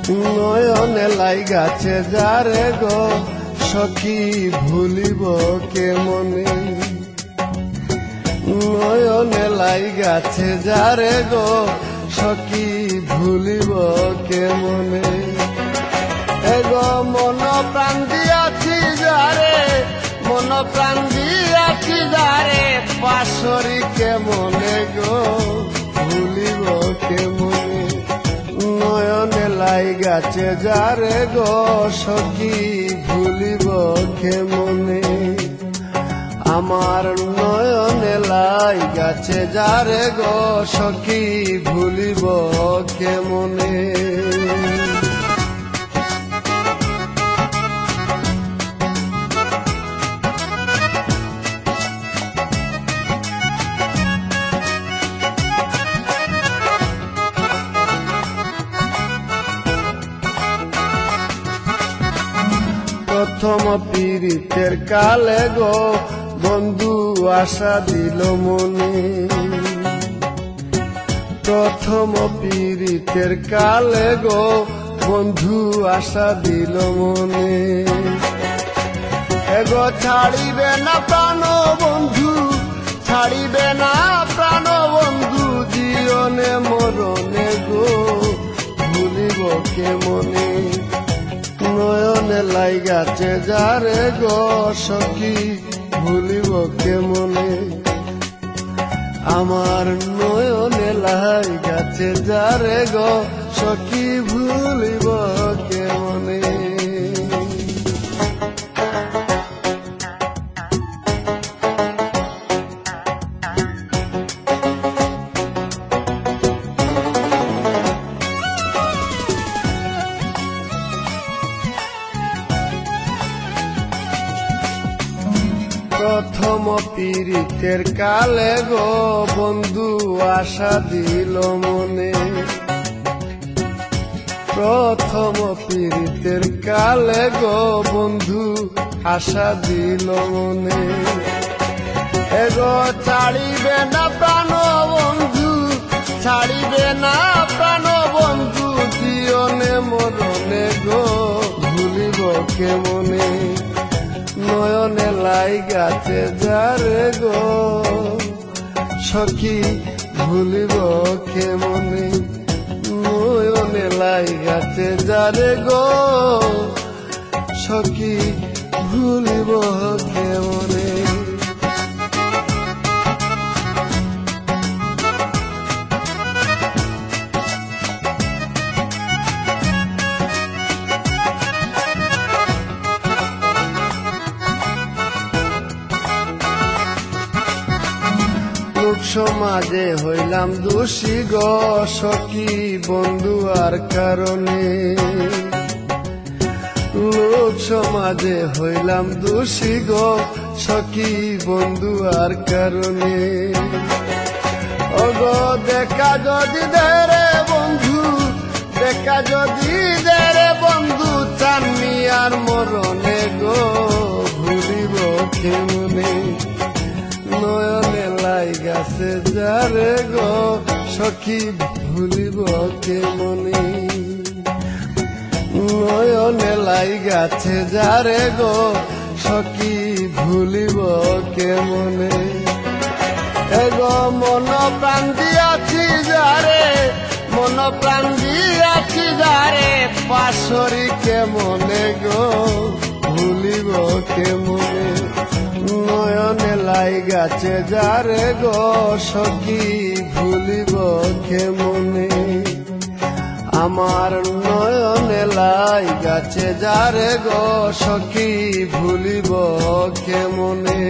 নয়নে লাই গাছে যারে গো সখী ভুলিব কেমনে। নয়নে লাই গাছে যারে গো সখী ভুলিব কেমনে। এগো মন প্রাণ দিয়াছি যারে, মন প্রাণ দিয়াছি যারে, পাশরি কেমনে গো ভুলিব কেমনে। নয়নে লাই গাছে যারে গো সখী ভুলিব কেমনে। আমার নয়নে লাই গাছে যারে গো সখী ভুলিব কেমনে। প্রথম পীড়িতের কালে গো বন্ধু আশা দিল মনে। প্রথম পীড়িতের কালে গো বন্ধু আশা দিল মনে। এগো ছাড়িবে না প্রাণ বন্ধু, ছাড়িবে না প্রাণ বন্ধু, জীবনে মরণে গো ভুলিব কেমনে। নয়নে লাই গাছে যারে গো সখী ভুলিব কেমনে। আমার নয়নে লাই গাছে যারে গো সখী ভুলিব কেমনে। প্রথম পীড়িতের কালে গো বন্ধু আশা দিল মনে। প্রথম পীড়িতের কালে গো বন্ধু আশা দিল মনে। এগো ছাড়িবে না প্রাণ বন্ধু, ছাড়িবে না প্রাণ বন্ধু, জীবনে মরণে গো ভুলিব কেমনে। নয়নে লাই গাছে যারে গো সখী ভুলিব কেমনে। নয়নে লাই গাছে যারে গো সখী ভুলিব কেমনে। লোক সমাজে হইলাম দোষী গো সখী বন্ধু আর কারণে। লোক সমাজে হইলাম দোষী গো সখী বন্ধু আর কারণে। ওগো দেখা যদি দেরে বন্ধু, দেখা যদি দেরে বন্ধু, চাননি আর মরণে গো ভুলিব কেমনে। নয়নে লাই গাছে যারে গো সখী ভুলিব কেমনে। নয়নে লাই গাছে যারে গো সখী ভুলিব কেমনে। এগো মন প্রাণ দিয়াছি যারে, মন প্রাণ দিয়াছি যারে, পাশরি কেমনে গো ভুলিব কেমনে। নয়নে লাই গাছে যারে গো সখী ভুলিব কেমনে। আমার নয়নে লাই গাছে যারে গো সখী ভুলিব কেমনে।